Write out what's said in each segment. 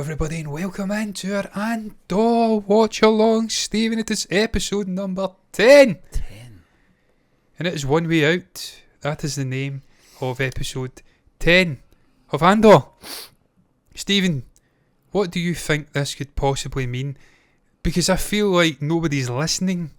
everybody and welcome into our Andor watch along, Stephen. It is episode number 10. And it is One Way Out. That is the name of episode 10 of Andor. Stephen, what do you think this could possibly mean? Because I feel like nobody's listening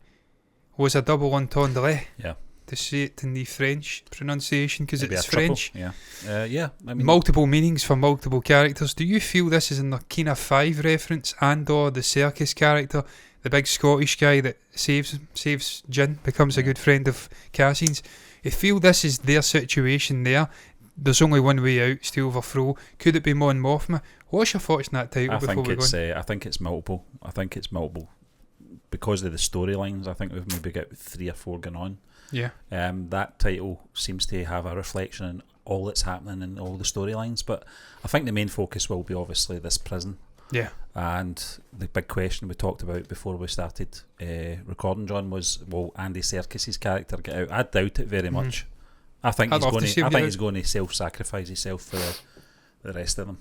was a double entendre. Yeah. To say it in the French pronunciation, because it's French. Yeah. I mean, multiple meanings for multiple characters. Do you feel this is in the Kina 5 reference? Andor, the circus character, the big Scottish guy that saves Jin, becomes a good friend of Cassian's. You feel this is their situation there? There's only one way out, stay overthrow. Could it be Mon Mothma? What's your thoughts on that title before we go on? I think it's multiple. Because of the storylines. I think we've maybe got 3 or 4 going on. Yeah. That title seems to have a reflection in all that's happening in all the storylines, but I think the main focus will be obviously this prison. Yeah. And the big question we talked about before we started recording, John, was, will Andy Serkis's character get out? I doubt it very much. I think he's going to self-sacrifice himself for the rest of them.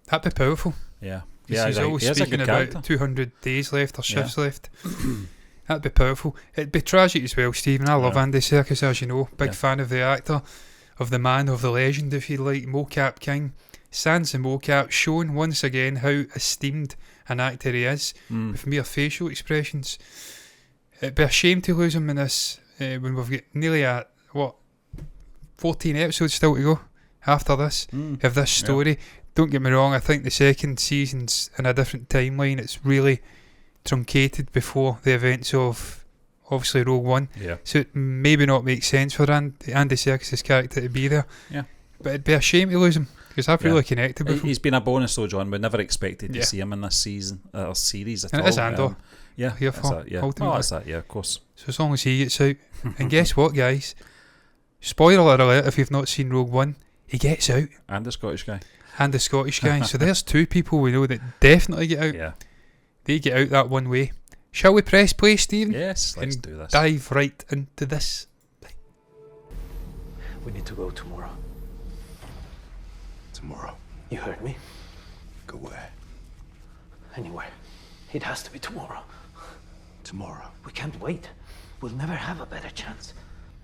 That'd be powerful. Yeah. He's always speaking about 200 days left or shifts left. That'd be powerful. It'd be tragic as well, Stephen. I love Andy Serkis, as you know. Big fan of the actor, of the man, of the legend, if you like. Mocap King. Sans the mocap, showing once again how esteemed an actor he is with mere facial expressions. It'd be a shame to lose him in this when we've got nearly 14 episodes still to go after this of this story. Don't get me wrong, I think the second season's in a different timeline. It's really truncated before the events of obviously Rogue One. So it maybe not make sense for Andy Serkis' character to be there. But it'd be a shame to lose him, because I've really connected with him. He's been a bonus though, John. We never expected to see him in this season or series at all. And it is Andor. Ultimately. Of course. So as long as he gets out. And guess what, guys? Spoiler alert if you've not seen Rogue One, he gets out. And the Scottish guy. So there's 2 people we know that definitely get out. Yeah. They get out that one way. Shall we press play, Stephen? Yes, let's do this. Dive right into this. We need to go tomorrow. Tomorrow? You heard me? Go where? Anywhere. It has to be tomorrow. Tomorrow? We can't wait. We'll never have a better chance.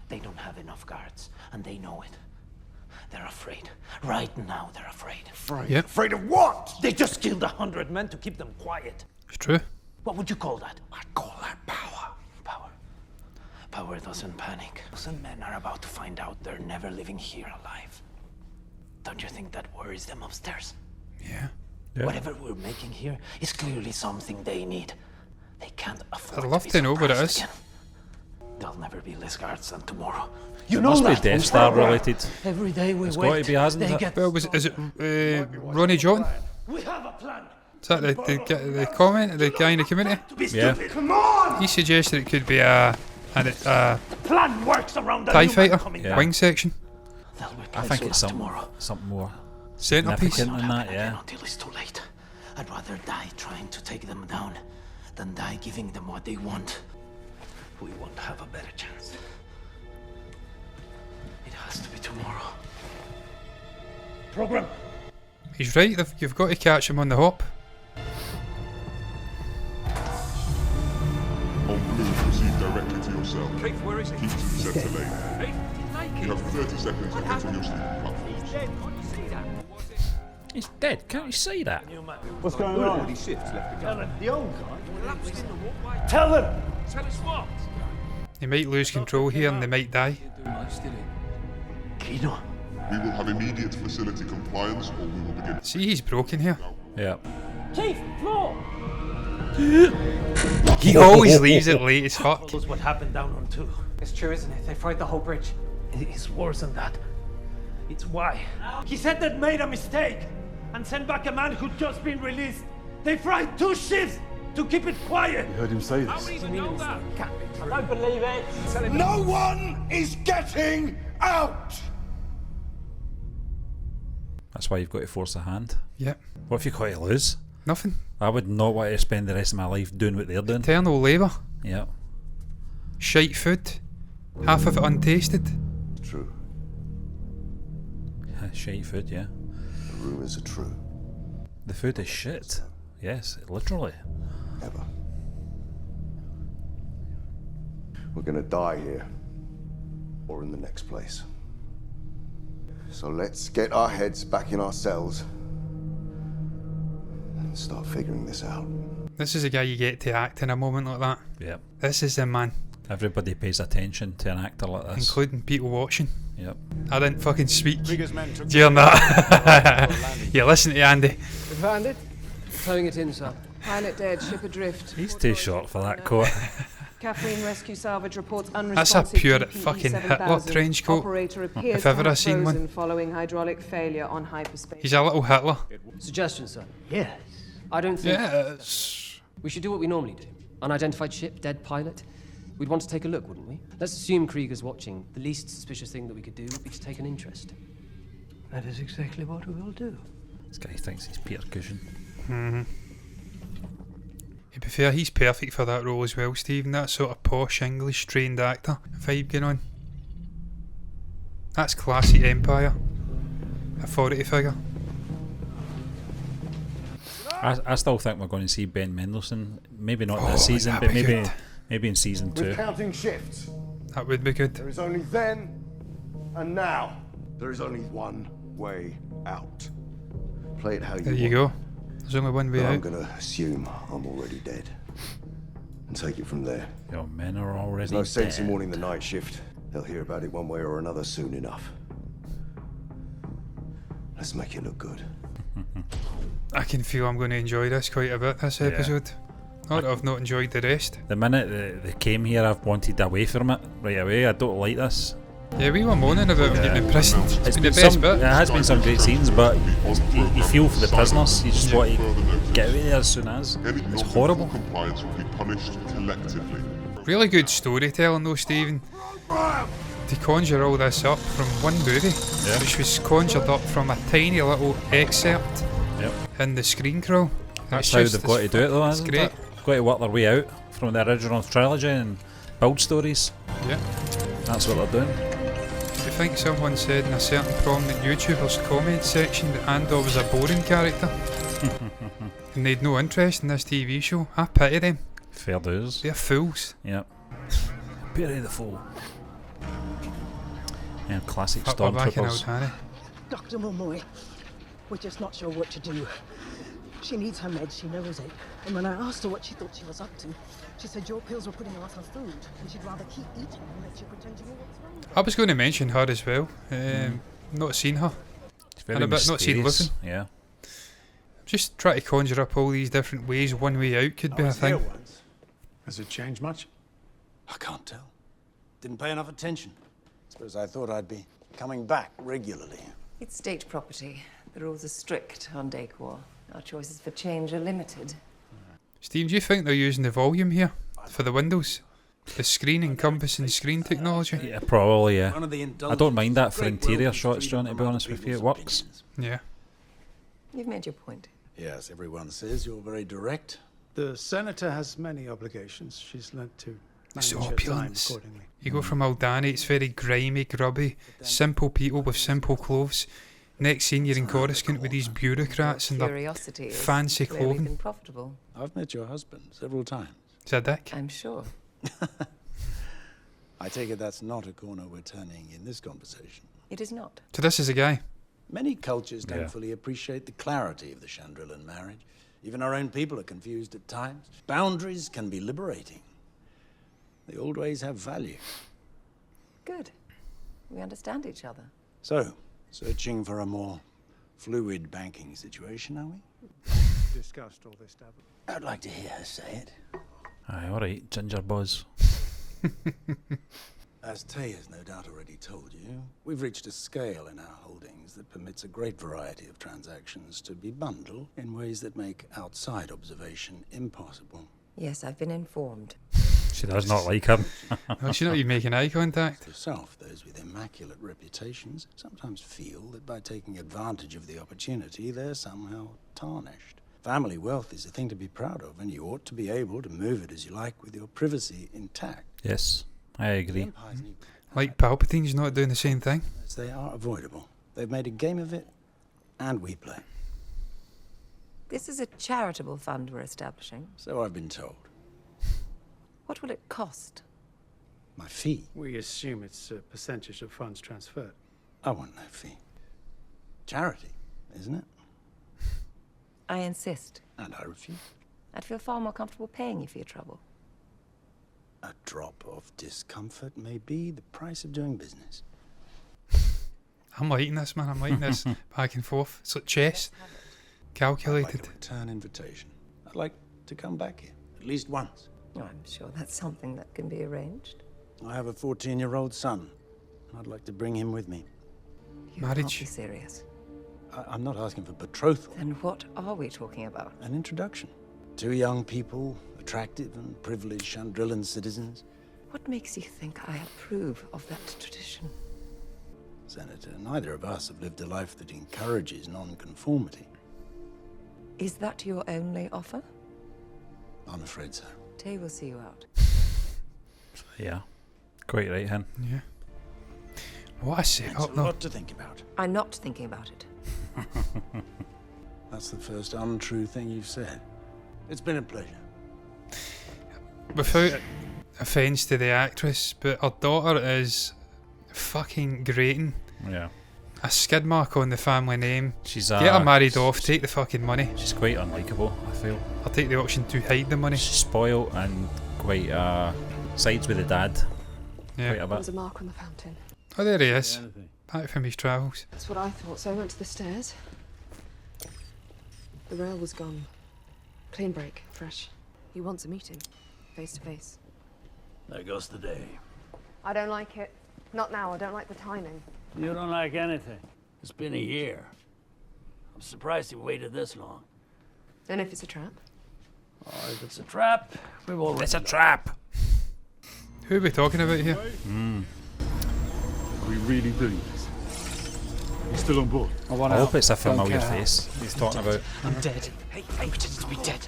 They don't have enough guards, and they know it. They're afraid. Right now, they're afraid. Afraid? Yep. Afraid of what? They just killed 100 men to keep them quiet. It's true. What would you call that? I'd call that power. Power doesn't panic. Some men are about to find out they're never living here alive. Don't you think that worries them upstairs? Yeah. Whatever we're making here is clearly something they need. They can't afford I'd love to know what it is. again. There'll never be less guards than tomorrow. You know that. Must be Death Star related. Every day we It's wait. got to be, hasn't it? Well, is it Ronnie John? We have a plan. Is that the comment, the guy in the community? Yeah. Come on! He suggested it could be a Plan works around the TIE human fighter coming wing section. They'll I replace think it's us something tomorrow. more Centerpiece. significant than that, Again until it's too late. I'd rather die trying to take them down than die giving them what they want. We won't have a better chance. It has to be tomorrow. Program. He's right, you've got to catch him on the hop. On blue, proceed directly to your cell. Keith, where is he? Keep to the center lane. Keith, he's naked. You have 30 seconds until your sleeping platforms. He's dead. Can't you see that? He's dead. Can't you see that? What's going on? Shifts left to go. The old guy? Collapsed in the walkway. Tell them. Tell us what? He might lose control here and they might die. Do most, did he? Kino. We will have immediate facility compliance or we will begin. See, he's broken here. Yeah. Chief, floor. He always leaves it late as fuck. Knows what happened down on 2. It's true, isn't it? They fried the whole bridge. It's worse than that. It's why. He said they'd made a mistake and sent back a man who'd just been released. They fried 2 ships to keep it quiet. You heard him say How this. would he even know that? I don't believe it. Tell him No one is getting out! That's why you've got to force a hand. Yep. What if you got to lose? Nothing. I would not want to spend the rest of my life doing what they're doing. Eternal labour. Yeah. Shite food. Half of it untasted. True. Shite food, yeah. The rumours are true. The food is shit. Yes, literally. Ever. We're gonna die here. Or in the next place. So let's get our heads back in our cells. And start figuring this out. This is a guy you get to act in a moment like that. Yep. This is the man. Everybody pays attention to an actor like this. Including people watching. Yep. I didn't fucking speak during that. Yeah, listen to Andy. We found it. Towing it in, sir. Pilot dead, ship adrift. He's too short for that coat. Catherine Rescue Salvage reports That's a unresponsive pure TPE fucking 7000. Hitler trench coat. Operator appears If ever to I have seen one. frozen following hydraulic failure on hyperspace. He's a little Hitler. Suggestion, sir. Yes. I don't think... Yes. We should do what we normally do. Unidentified ship, dead pilot. We'd want to take a look, wouldn't we? Let's assume Krieger's watching. The least suspicious thing that we could do would be to take an interest. That is exactly what we will do. This guy thinks he's Peter Cushing. Mm-hmm. To be fair, he's perfect for that role as well, Stephen. That sort of posh English trained actor vibe going on. That's classic Empire. Authority figure. I still think we're going to see Ben Mendelsohn. Maybe not this Oh, season, that'd but be maybe good. maybe in season 2. We're counting shifts. That would be good. There is only then and now. There is only one way out. Play it how you There want. you go. There's only one way But I'm out. gonna assume I'm already dead. And take it from there. Your men are already There's no sense in dead. warning the night shift. They'll hear about it one way or another soon enough. Let's make it look good. I can feel I'm going to enjoy this quite a bit, this episode. Not that I've not enjoyed the rest. The minute they came here, I've wanted away from it right away. I don't like this. Yeah, we were moaning about him getting imprisoned. It's been the been best some, bit. There has been some great scenes, but you feel for the prisoners. You just want to get out of there as soon as. It's horrible. Compliance will be punished collectively. Really good storytelling though, Stephen. To conjure all this up from one movie, which was conjured up from a tiny little excerpt in the screen crawl. That's how they've got to do it though, It's isn't great. it? Got to work their way out from the original trilogy and build stories. Yeah. That's what they're doing. I think someone said in a certain prominent YouTuber's comment section that Andor was a boring character. And they'd no interest in this TV show. I pity them. Fair dues. They're fools. Yep. Pity the fool. Yeah, classic Fuck, we're back in old stormtroopers. Harry. Dr. Momoy, we're just not sure what to do. She needs her meds, she knows it. And when I asked her what she thought she was up to, she said your pills were putting her off her food, and she'd rather keep eating than let you pretend to know what's wrong. I was going to mention her as well. Not seen her. It's very And a bit not seen mysterious. Luthen. Yeah. Just try to conjure up all these different ways one way out could be a thing. Has it changed much? I can't tell. Didn't pay enough attention. Suppose I thought I'd be coming back regularly. It's state property. The rules are strict on Decor. Our choices for change are limited. Steve, do you think they're using the volume here for the windows? The screen encompassing screen technology? Yeah, probably, yeah. One of the I don't mind that for great interior world shots, is John, to freedom be from honest with you. It people's works. opinions. Yeah. You've made your point. Yes, everyone says you're very direct. The senator has many obligations. She's learnt to manage So her time opulence. accordingly. You go from Aldani, it's very grimy, grubby, simple people with simple clothes. Next scene, you're in Coruscant with these bureaucrats and their Curiosity is fancy clearly clothing. been profitable. I've met your husband several times. Is that dick? I'm sure. I take it that's not a corner we're turning in this conversation. It is not. So this is a guy. Many cultures don't Yeah. fully appreciate the clarity of the Chandrilan marriage. Even our own people are confused at times. Boundaries can be liberating. They always have value. Good. We understand each other. So, searching for a more fluid banking situation, are we? Discussed all this stuff. I'd like to hear her say it. Aye, alright, Ginger Buzz. As Tay has no doubt already told you, we've reached a scale in our holdings that permits a great variety of transactions to be bundled in ways that make outside observation impossible. Yes, I've been informed. She does not like him. Well, she's not even making eye contact. Yourself, those with immaculate reputations sometimes feel that by taking advantage of the opportunity, they're somehow tarnished. Family wealth is a thing to be proud of, and you ought to be able to move it as you like with your privacy intact. Yes, I agree. Like Palpatine's not doing the same thing. As they are avoidable. They've made a game of it, and we play. This is a charitable fund we're establishing. So I've been told. What will it cost? My fee? We assume it's a percentage of funds transferred. I want no fee. Charity, isn't it? I insist. And I refuse. I'd feel far more comfortable paying you for your trouble. A drop of discomfort may be the price of doing business. I'm liking this, man. I'm liking this back and forth. It's like chess. Calculated. I'd like a return invitation. I'd like to come back here, at least once. Oh, I'm sure that's something that can be arranged. I have a 14-year-old son. I'd like to bring him with me. You Marriage? can't be serious. I'm not asking for betrothal. Then what are we talking about? An introduction. 2 young people, attractive and privileged Chandrillan citizens. What makes you think I approve of that tradition? Senator, neither of us have lived a life that encourages non-conformity. Is that your only offer? I'm afraid so. Tay will see you out. Yeah. Quite right, hen. Yeah. What a setup, That's a though. lot to think about. I'm not thinking about it. That's the first untrue thing you've said. It's been a pleasure. Without offence to the actress, but her daughter is fucking grating. Yeah. A skid mark on the family name. She's get her married off, take the fucking money. She's quite unlikable, I feel. I'll take the option to hide the money. She's spoiled and quite sides with the dad. Yeah. Quite a There was bit. a mark on the fountain. Oh, there he is. Back from his travels. That's what I thought, so I went to the stairs. The rail was gone. Clean break, fresh. He wants a meeting, face to face. There goes the day. I don't like it. Not now, I don't like the timing. You don't like anything. It's been a year. I'm surprised you waited this long. And if it's a trap? Oh, if it's a trap, we've already... It's a trap! Who are we talking about here? Are we really doing this? You still on board? I hope it's a familiar face he's talking about. I'm dead. Hey, I'm pretending to be dead.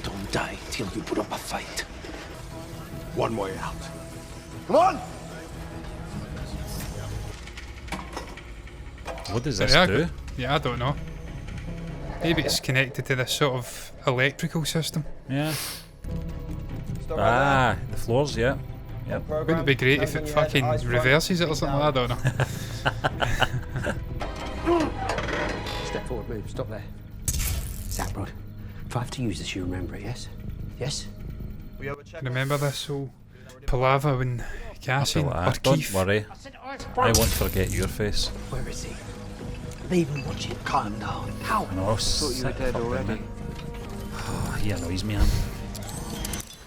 Don't die till you put up a fight. One way out. Come on! What does this Yeah, do? Yeah, I don't know. Maybe it's connected to this sort of electrical system. Yeah. Ah, the floors, yeah. Yep. Wouldn't it be great if it fucking reverses it or something? I don't know. Step forward, move. Stop there. Zap Rod. Try to use this, you remember it, yes? Yes? Remember this whole palaver when Cassie or Don't Keith? worry. I won't forget your face. Where is he? Leave him watch it. Calm down. How? No, Thought you were dead already. Oh, he annoys me, man.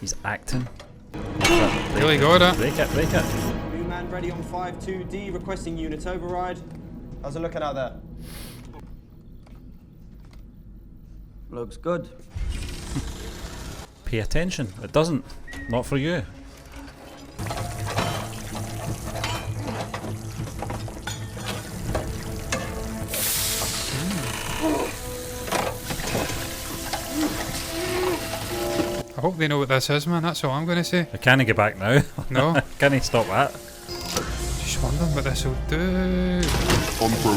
He's acting. Really got it. Break it. New man ready on 5-2D, requesting unit override. How's it looking out there? Looks good. Pay attention. It doesn't. Not for you. I hope they know what this is, man. That's all I'm going to say. I can't get back now. No. Can I stop that? Just wondering what this will do.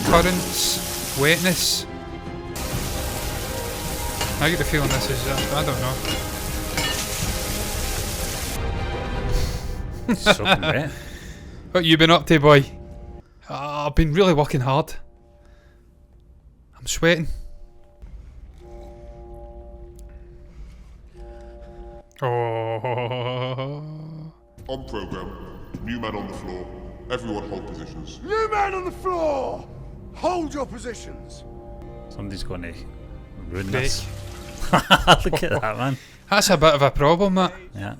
Currents, wetness. I get the feeling this is, I don't know. Soaking wet. What you been up to, boy? I've been really working hard. I'm sweating. Oh. On program. New man on the floor. Everyone hold positions. New man on the floor! Hold your positions! Somebody's going to ruin Break. this. Look at that, man. That's a bit of a problem, that. Yeah.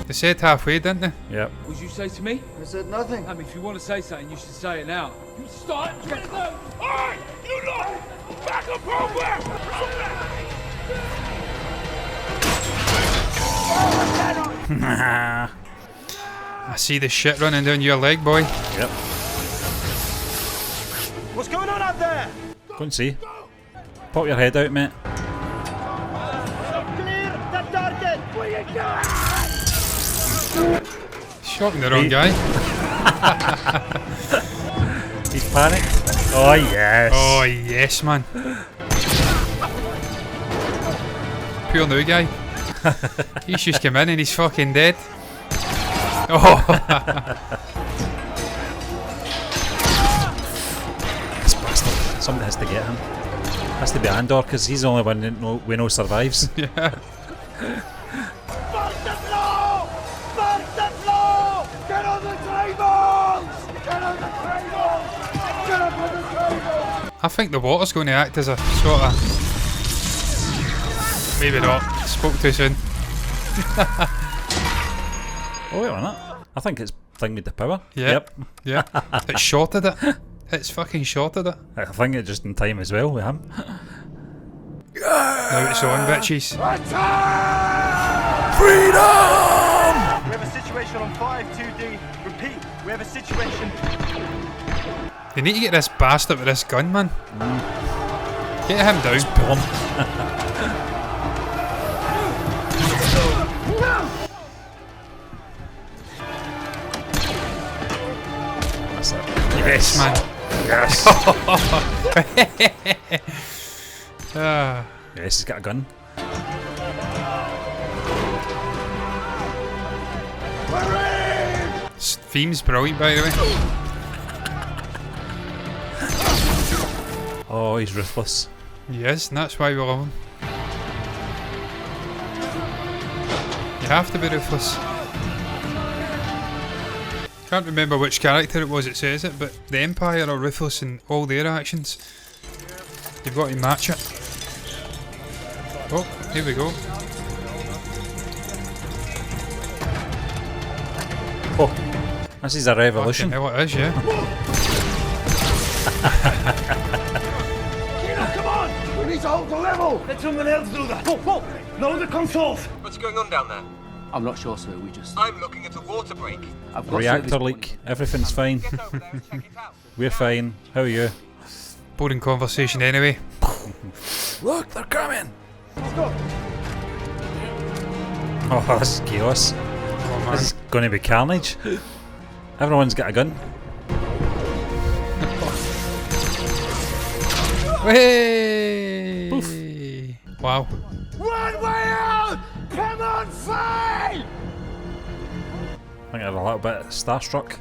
They said halfway, didn't they? Yep. What did you say to me? I said nothing. I mean, if you want to say something, you should say it now. You start. Get it done. All right, you lot, back up program. I see the shit running down your leg, boy. Yep. What's going on out there? Go and see. Pop your head out, mate. Clear the target. Where you going? Shocking the wrong guy. He's panicked. Oh yes. Oh yes, man. Poor new guy. He's just come in and he's fucking dead. Oh. This bastard. Somebody has to get him. Has to be Andor because he's the only one that we know survives. Yeah. Burn the floor! Burn the floor! Get on the tables! Get on the tables! Get up on the table! I think the water's going to act as a sort of... Maybe not. Spoke too soon. Oh wait a minute. I think it's thing with the power. Yep. Yeah. It shorted it. It's fucking shorted it. I think it just in time as well with him. Now it's on, bitches. Freedom! We have a situation on 5-2D. Repeat, we have a situation. They need to get this bastard with this gun, man. Get him down. Just pull him. That's it. Yes, man. Yes. Ah. Yes, he's got a gun. This theme's brilliant, by the way. Oh, he's ruthless. He is, and that's why we love him. You have to be ruthless. Can't remember which character it was that says it, but the Empire are ruthless in all their actions. You've got to match it. Oh, here we go. Oh, this is a revolution. Fucking hell, it is, yeah. Kira, come on! We need to hold the level! Let someone else do that! Whoa! Lower the controls! What's going on down there? I'm not sure, sir. We just... I'm looking at a water break. Reactor leak. Everything's fine. We're fine. How are you? Boring conversation anyway. Look, they're coming! Oh, this is chaos. Oh, man. This is going to be carnage. Everyone's got a gun. Hey! Poof. Wow. One way out! Come on, Faye! I think I'm a little bit starstruck.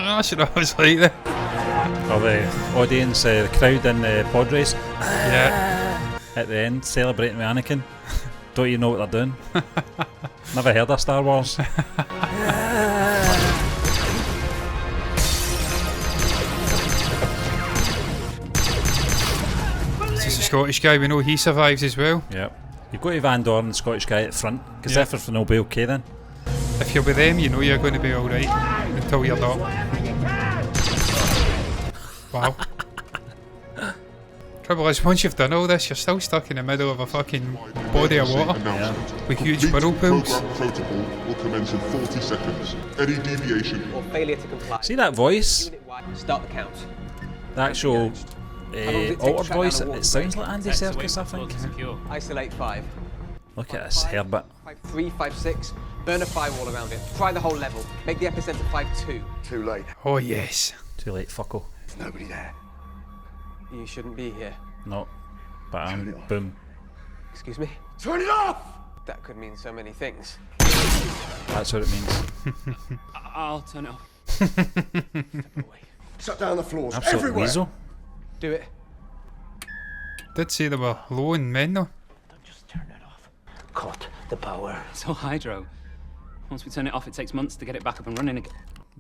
I should always like that. Or the audience, the crowd in the pod race. Yeah. At the end, celebrating with Anakin. Don't you know what they're doing? Never heard of Star Wars. It's just a Scottish guy, we know he survives as well. Yep. You've got to have Andor and the Scottish guy at the front, because everything will be okay then. If you're with them, you know you're going to be alright until you're not. Wow. Trouble is, once you've done all this, you're still stuck in the middle of a fucking body of water with huge whirlpools. Program protocol will commence in 40 seconds. Any deviation Or failure to comply. See that voice? Start the count. The actual altered voice? It sounds like Andy Serkis, I think. Isolate 5. Look at this hairbit. 5-3, 5-6. Burn a firewall around it. Try the whole level. Make the epicenter 5-2. Too late. Oh yes. Too late, fucko. There's nobody there. You shouldn't be here. No. But boom. Excuse me? Turn it off! That could mean so many things. That's what it means. I'll turn it off. Shut down the floors. Absolute Everywhere. weasel. Do it. Did say they were low in men though. Cut the power. So hydro. Once we turn it off, it takes months to get it back up and running again.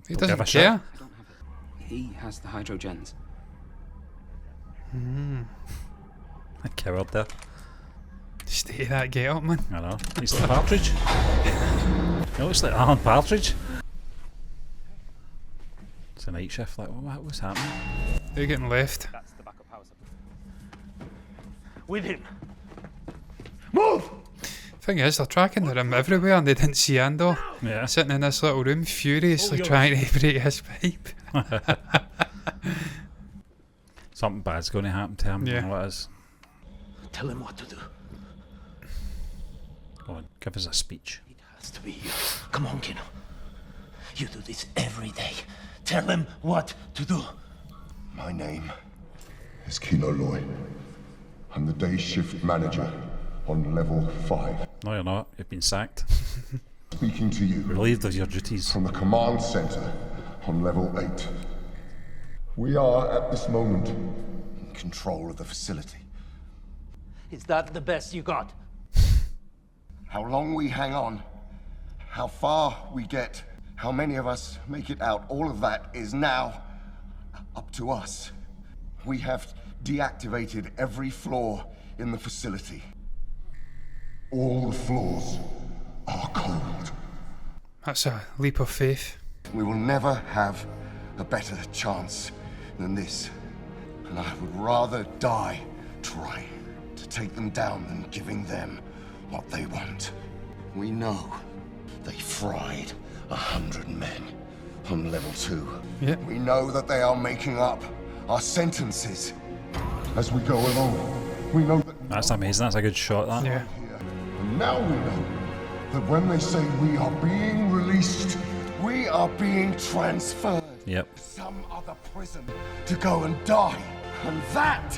He doesn't care. I don't have it. He has the hydrogens. A coward there. Stay that get up, man. I know. He's like Partridge. He looks like Alan Partridge. It's a night shift. Like, what's happening? They're getting left. That's the backup power supply. With him. Move! Thing is, they're tracking him everywhere and they didn't see Andor. Yeah. Sitting in this little room, furiously trying to break his pipe. Something bad's going to happen to him. Yeah. I don't know what it is. Tell him what to do. Go on, give us a speech. It has to be you. Come on, Kino. You do this every day. Tell them what to do. My name is Kino Loy. I'm the day shift manager on level 5. No, you're not. You've been sacked. Speaking to you. Relieved of your duties. From the command center on level 8. We are, at this moment, in control of the facility. Is that the best you got? How long we hang on, how far we get, how many of us make it out, all of that is now up to us. We have deactivated every floor in the facility. All the floors are cold. That's a leap of faith. We will never have a better chance than this. And I would rather die trying to take them down than giving them what they want. We know they fried 100 men on level 2. Yep. We know that they are making up our sentences as we go along. We know that. That's amazing. That's a good shot. That. Yeah. And now we know that when they say we are being released, we are being transferred to some other prison to go and die. And that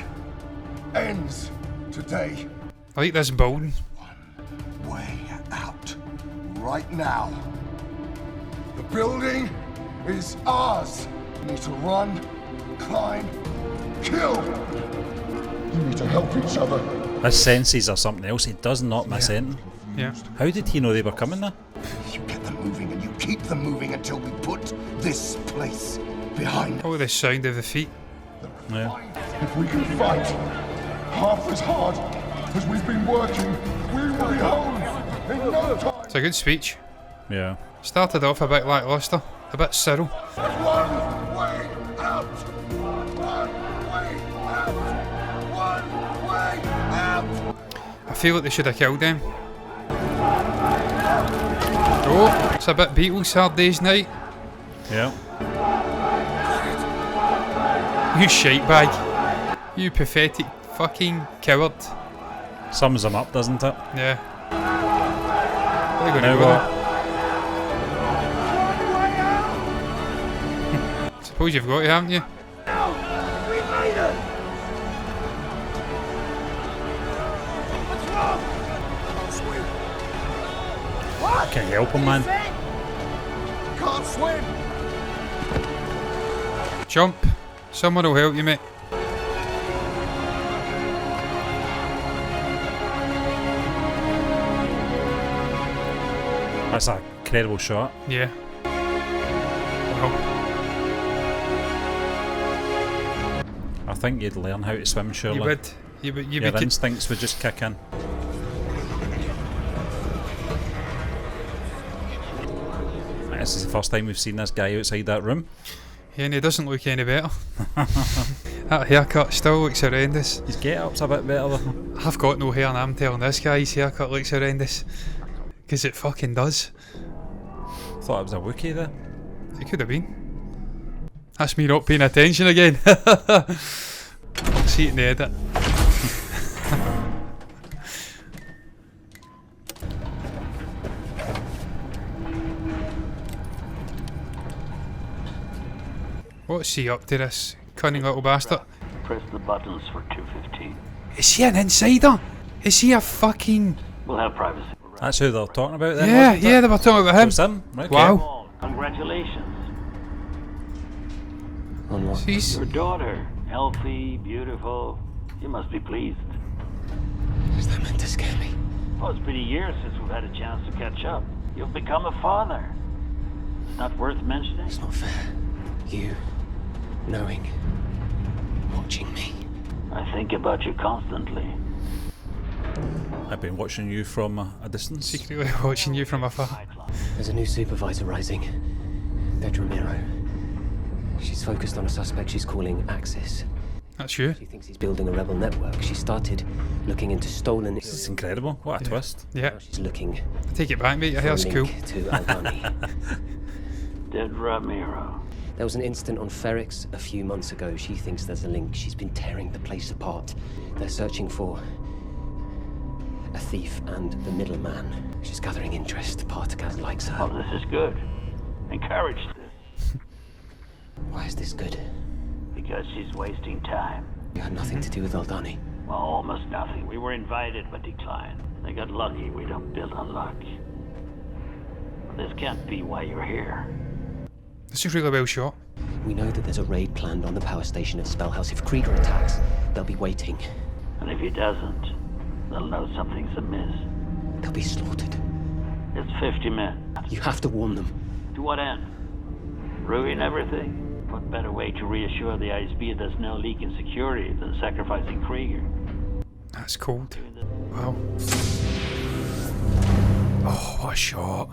ends today. I like this building. One way out. Right now. The building is ours. We need to run, climb, kill. You need to help each other. His senses are something else. He does not miss anything. Yeah. How did he know they were coming there? You get them moving and you keep them moving until we put this place behind. Oh, the sound of the feet. Yeah. If we can fight half as hard as we've been working, we will be home in no time. It's a good speech. Yeah. Started off a bit lacklustre, a bit Cyril. One way out. One way out. One way out. I feel like they should have killed them. Oh, it's a bit Beatles Hard Day's Night. Yeah. You shite bag. You pathetic fucking coward. Sums them up, doesn't it? Yeah. They're gonna Now go. Suppose you've got it, haven't you? We made it! What's wrong? Can't swim. What? Can you help him, man? Can't swim. Jump. Someone will help you, mate. That's a incredible shot. Yeah. Wow. I think you'd learn how to swim, surely. You would. You Your would. instincts would just kick in. This is the first time we've seen this guy outside that room. Yeah, and he doesn't look any better. That haircut still looks horrendous. His get-up's a bit better though. I've got no hair and I'm telling this guy his haircut looks horrendous. Because it fucking does. Thought it was a Wookiee there. It could have been. That's me not paying attention again. See it in the edit. What's he up to, this cunning little bastard? Press the buttons for 215. Is he an insider? Is he a fucking... We'll have privacy. That's who they're talking about then, Yeah, wasn't it? yeah, they were talking about him. So it's him? Okay. Wow. Congratulations. Jeez. Your daughter, healthy, beautiful. You must be pleased. Is that meant to scare me? Well, it's been a year since we've had a chance to catch up. You've become a father. It's not worth mentioning. It's not fair. You knowing, watching me. I think about you constantly. I've been watching you from a distance. Secretly watching you from afar. There's a new supervisor rising. Dedra Miro. She's focused on a suspect she's calling Axis. That's you. She thinks he's building a rebel network. She started looking into stolen... This is incredible. What a twist. Yeah. Now she's looking... I take it back, mate. Your hair's cool. ...to Albani. Dedra Miro. There was an incident on Ferrix a few months ago. She thinks there's a link. She's been tearing the place apart. They're searching for... a thief and the middleman. She's gathering interest. Partagaz likes her. Oh, this is good. Encourage this. Why is this good? Because she's wasting time. You had nothing to do with Aldani. Well, almost nothing. We were invited but declined. They got lucky. We don't build on luck. But this can't be why you're here. This is really well shot. We know that there's a raid planned on the power station at Spellhouse. If Krieger attacks, they'll be waiting. And if he doesn't, they'll know something's amiss. They'll be slaughtered. It's 50 men. You have to warn them. To what end? Ruin everything? What better way to reassure the ISB there's no leak in security than sacrificing Krieger? That's cold. Wow. Oh, what a shot.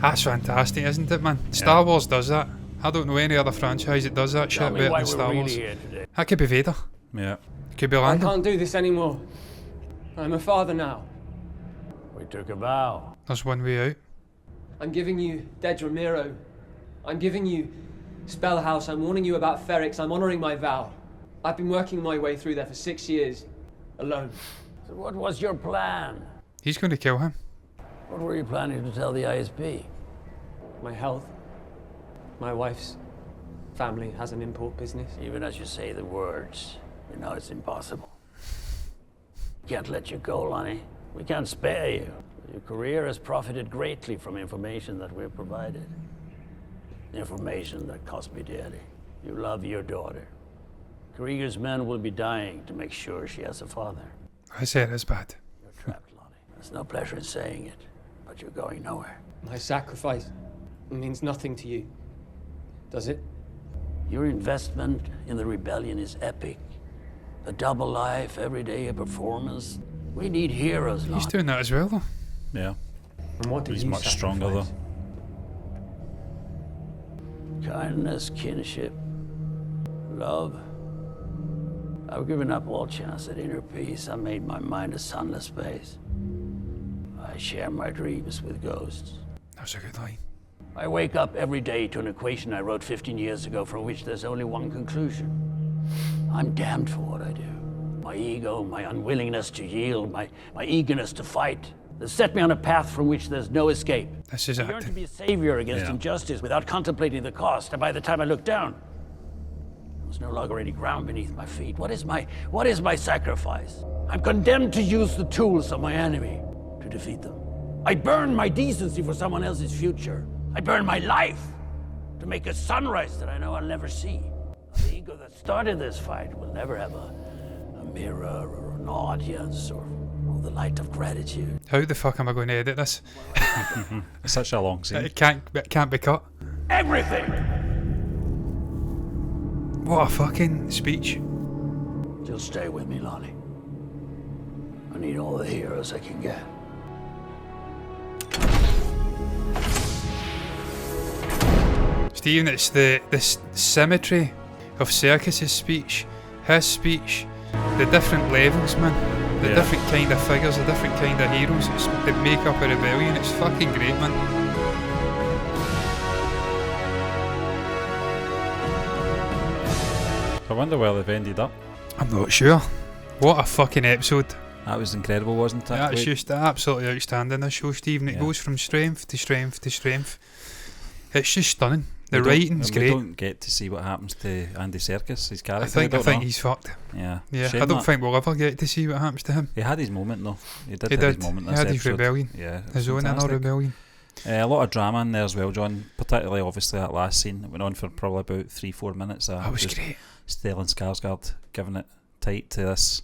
That's fantastic, isn't it, man? Star Wars does that. I don't know any other franchise that does that shit better than Star Wars. That could be Vader. Yeah. Could be I Lando. can't do this anymore. I'm a father now. We took a vow. There's one way out. I'm giving you Dead Ramiro. I'm giving you Spellhouse. I'm warning you about Ferrix. I'm honouring my vow. I've been working my way through there for 6 years. Alone. So what was your plan? He's going to kill him. What were you planning to tell the ISB? My health. My wife's family has an import business. Even as you say the words, you know it's impossible. Can't let you go, Lonnie. We can't spare you. Your career has profited greatly from information that we've provided. Information that cost me dearly. You love your daughter. Krieger's men will be dying to make sure she has a father. I said it's bad. You're trapped, Lonnie. There's no pleasure in saying it, but you're going nowhere. My sacrifice means nothing to you. Does it? Your investment in the rebellion is epic. A double life, every day a performance. We need heroes, He's doing that as well, though. Yeah. And what did He's you much stronger, though. Kindness, kinship, love. I've given up all chance at inner peace. I made my mind a sunless space. I share my dreams with ghosts. That's a good line. I wake up every day to an equation I wrote 15 years ago from which there's only one conclusion. I'm damned for what I do. My ego, my unwillingness to yield, my eagerness to fight. They set me on a path from which there's no escape. This is I yearn to be a savior against injustice without contemplating the cost. And by the time I looked down, there was no longer any ground beneath my feet. What is my sacrifice? I'm condemned to use the tools of my enemy to defeat them. I burn my decency for someone else's future. I burn my life to make a sunrise that I know I'll never see. The ego that started this fight will never have a mirror or an audience or the light of gratitude. How the fuck am I going to edit this? It's such a long scene. It can't be cut. Everything! What a fucking speech. Just stay with me, Lonnie. I need all the heroes I can get. Stephen, it's this symmetry of Serkis's speech, his speech, the different levels, man. The different kind of figures, the different kind of heroes that make up a rebellion. It's fucking great, man. I wonder where they've ended up. I'm not sure. What a fucking episode. That was incredible, wasn't it? That's just absolutely outstanding, this show, Stephen. It goes from strength to strength to strength. It's just stunning. The writing's great. We don't get to see what happens to Andy Serkis, his character. I think he's fucked. Yeah. I don't think we'll ever get to see what happens to him. He had his moment, though. He did have his moment. He had his rebellion. Yeah. His own inner rebellion. A lot of drama in there as well, John. Particularly, obviously, that last scene. It went on for probably about 3-4 minutes. That was great. Stellan Skarsgård giving it tight to this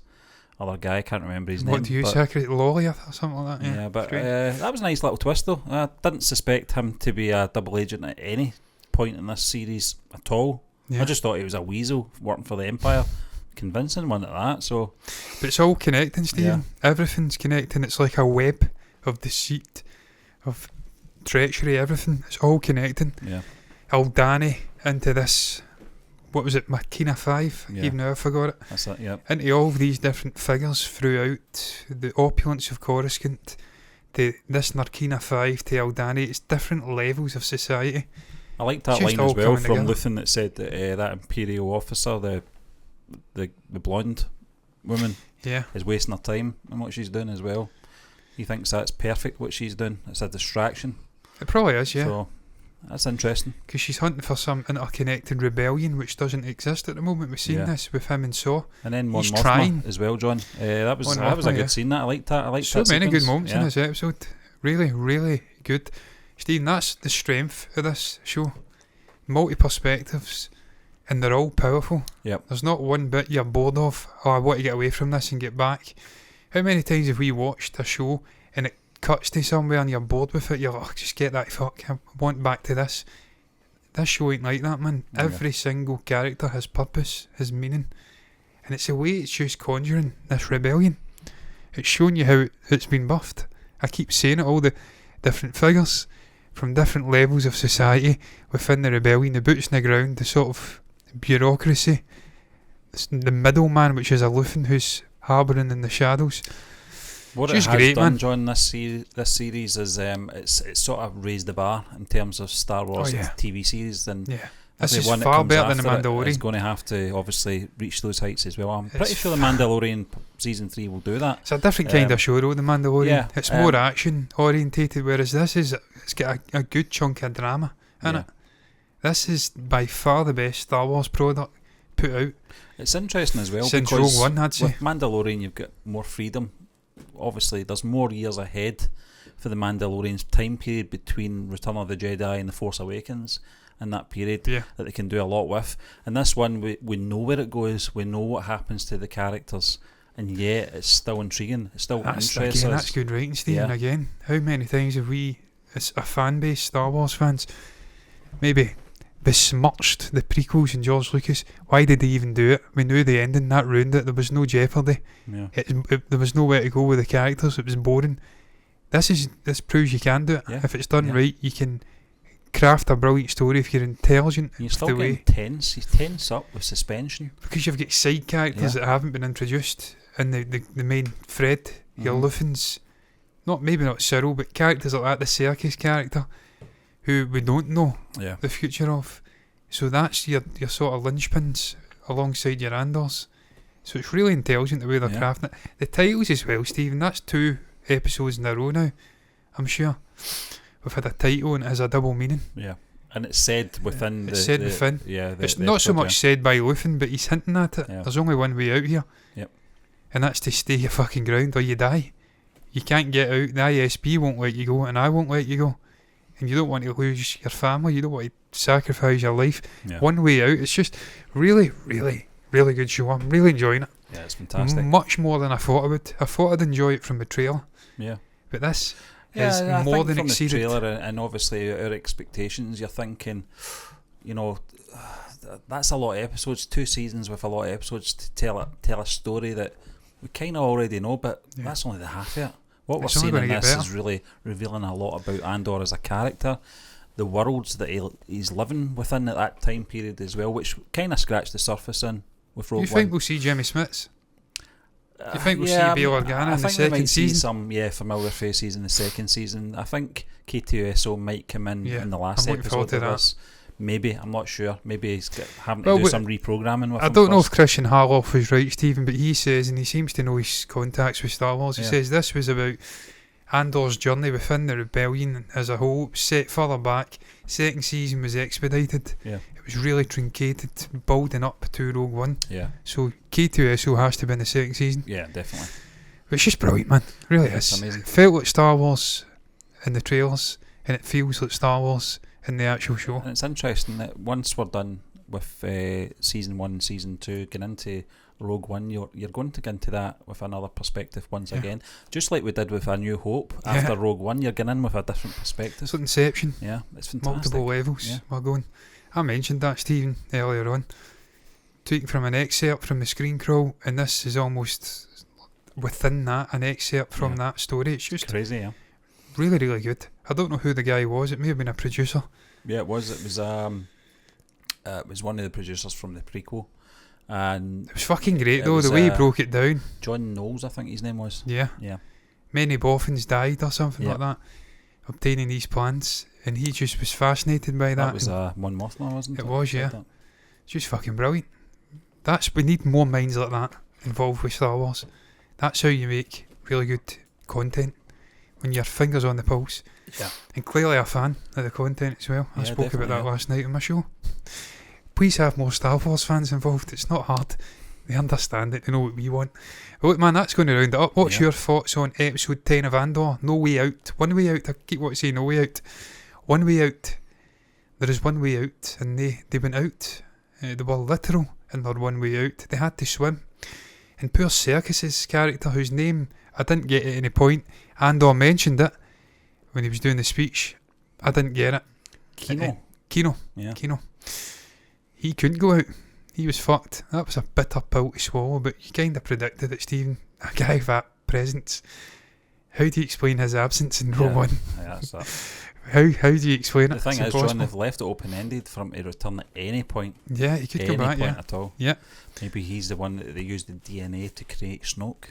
other guy. I can't remember his name. What do you say? Lolly or something like that? Yeah, but that was a nice little twist, though. I didn't suspect him to be a double agent at any point in this series at all. I just thought he was a weasel working for the Empire. Convincing one at that. So, but it's all connecting, Stephen. Everything's connecting. It's like a web of deceit, of treachery. Everything. It's all connecting. Yeah. Aldani into this. What was it? Machina 5. Even now I forgot it. That's it. Yeah. Into all of these different figures throughout the opulence of Coruscant, to this Narkina 5 to Aldani. It's different levels of society. I liked that line as well from Luthen that said that that Imperial officer, the blonde woman, is wasting her time in what she's doing as well. He thinks that's perfect what she's doing. It's a distraction. It probably is, yeah. So that's interesting. Because she's hunting for some interconnected rebellion which doesn't exist at the moment. We've seen this with him and Saw. And then he's Mon Mothma trying as well, John. That was a good scene. That I liked that. I liked so that many sequence. good moments in this episode. Really, really good. Stephen, that's the strength of this show. Multi-perspectives, and they're all powerful. Yep. There's not one bit you're bored of. Oh, I want to get away from this and get back. How many times have we watched a show and it cuts to somewhere and you're bored with it? You're like, oh, just get that fuck. I want back to this. This show ain't like that, man. Yeah. Every single character has purpose, has meaning, and it's the way it's just conjuring this rebellion. It's showing you how it's been buffed. I keep saying it, all the different figures from different levels of society within the rebellion, the boots in the ground, the sort of bureaucracy, the middleman, which is a Luthen who's harbouring in the shadows. What it has done, John, this series is it's sort of raised the bar in terms of Star Wars TV series, and this is far better than The Mandalorian. Is going to have to obviously reach those heights as well. I'm pretty sure The Mandalorian season 3 will do that. It's a different kind of show though, The Mandalorian. Yeah, it's more action orientated, whereas this is, it's got a good chunk of drama in it. This is by far the best Star Wars product put out. It's interesting as well since because Rogue One, I'd say. With Mandalorian you've got more freedom. Obviously there's more years ahead for the Mandalorian's time period between Return of the Jedi and The Force Awakens, and that period that they can do a lot with. And this one, we know where it goes, we know what happens to the characters, and yet it's still intriguing, it's still interesting. Again, that's good writing, Stephen. Again, how many times have we, as a fan base, Star Wars fans, maybe besmirched the prequels and George Lucas? Why did they even do it? We knew the ending, that ruined it. There was no jeopardy. There was nowhere to go with the characters. It was boring. This proves you can do it. If it's done right, you can craft a brilliant story if you're intelligent. You're still getting tense. You tense up with suspension because you've got side characters that haven't been introduced, and the main thread, your Luthens, maybe not Cyril, but characters like that, the circus character, who we don't know the future of. So that's your sort of linchpins alongside your Andors. So it's really intelligent the way they're crafting it. The titles as well, Stephen, that's 2 episodes in a row now, I'm sure. We've had a title and it has a double meaning. Yeah. And it's said within within. Yeah. It's not so much said by Luthen, but he's hinting at it. There's only one way out here. Yep. And that's to stay your fucking ground or you die. You can't get out. The ISB won't let you go, and I won't let you go. And you don't want to lose your family, you don't want to sacrifice your life. One way out. It's just really, really, really good show. I'm really enjoying it. Yeah, it's fantastic. Much more than I thought I would. I thought I'd enjoy it from the trailer. Yeah. But this is more than from exceeded. The trailer and obviously our expectations, you're thinking, that's a lot of episodes, 2 seasons with a lot of episodes to tell a story that we kind of already know, but that's only the half of it. What we're seeing in this is really revealing a lot about Andor as a character, the worlds that he's living within at that time period as well, which kind of scratched the surface in with Rogue One. Do you think we'll see Jimmy Smits? Do you think we'll see Bail Organa in the second season? I think we might see some familiar faces in the second season. I think K2SO might come in the last episode of this. Maybe, I'm not sure. Maybe he's having to do some reprogramming with him. I don't know if Christian Harloff was right, Stephen, but he says, and he seems to know his contacts with Star Wars, he says this was about Andor's journey within the rebellion as a whole, set further back. Second season was expedited. It was really truncated, building up to Rogue One. So K2SO has to be in the second season. Yeah, definitely. It's just brilliant, man. It really is. It's amazing. It felt like Star Wars in the trailers, and it feels like Star Wars in the actual show. And it's interesting that once we're done with season 1 and season 2, getting into Rogue One, you're going to get into that with another perspective once again, just like we did with A New Hope. After Rogue One, you're getting in with a different perspective. It's like Inception. Yeah, it's fantastic. Multiple levels. We're going. I mentioned that, Stephen, earlier on, taken from an excerpt from the screen crawl, and this is almost within that, an excerpt from that story. It's just crazy. Really, really good. I don't know who the guy was. It may have been a producer. Yeah, it was. It was one of the producers from the prequel, and it was fucking great though. The way he broke it down. John Knowles, I think his name was. Yeah. Many Boffins died or something like that, obtaining these plans, and he just was fascinated by that. That was Mon Mothma, wasn't it? It was, yeah. It's just fucking brilliant. We need more minds like that involved with Star Wars. That's how you make really good content, when your finger's on the pulse. Yeah. And clearly a fan of the content as well. I spoke about that last night on my show. Please have more Star Wars fans involved. It's not hard. They understand it. They know what we want. But look, man, that's going to round it up. What's your thoughts on episode 10 of Andor? No Way Out. One Way Out. I keep wanting to say No Way Out. One Way Out. There is one way out, and they went out. They were literal in their one way out. They had to swim. And poor Serkis's character, whose name I didn't get at any point, Andor mentioned it when he was doing the speech. I didn't get it. Kino. Yeah. Kino. He couldn't go out. He was fucked. That was a bitter pill to swallow, but you kind of predicted it, Stephen. A guy with that presence. How do you explain his absence in Row One? Yeah, that's that. How do you explain the it? The thing is, John, they've left it open-ended for him to return at any point. Yeah, he could come back, Any point at all. Yeah. Maybe he's the one that they used the DNA to create Snoke.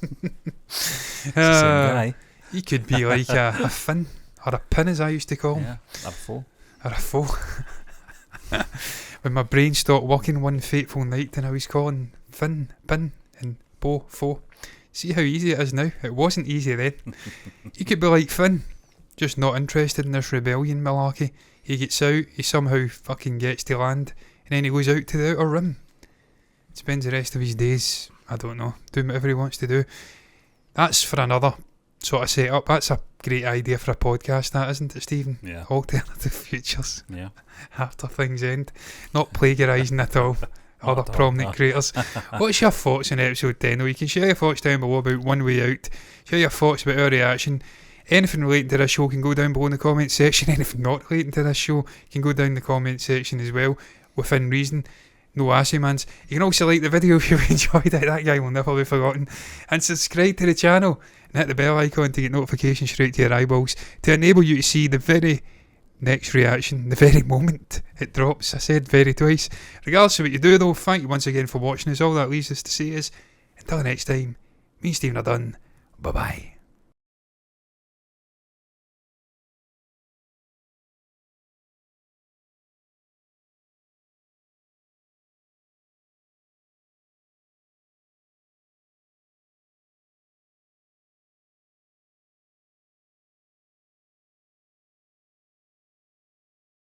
It's the same guy. He could be like a Finn, or a Pin, as I used to call him. Yeah, or a foe. Or a foe. When my brain stopped working one fateful night and I was calling Finn, Pin, and Bo, foe. See how easy it is now? It wasn't easy then. He could be like Finn, just not interested in this rebellion malarkey. He gets out, he somehow fucking gets to land, and then he goes out to the Outer Rim. Spends the rest of his days, I don't know, doing whatever he wants to do. That's for another sort of setup. That's a great idea for a podcast, that, isn't it, Stephen? Yeah. Alternative futures. Yeah. After things end. Not plagiarising at all. Other prominent creators. What's your thoughts on episode 10? Well, you can share your thoughts down below about One Way Out. Share your thoughts about our reaction. Anything relating to this show can go down below in the comment section. Anything not relating to this show can go down in the comment section as well, within reason. No assymans. You can also like the video if you've enjoyed it. That guy will never be forgotten. And subscribe to the channel and hit the bell icon to get notifications straight to your eyeballs to enable you to see the very next reaction, the very moment it drops. I said very twice. Regardless of what you do though, thank you once again for watching us. All that leaves us to say is, until next time, me and Stephen are done. Bye bye.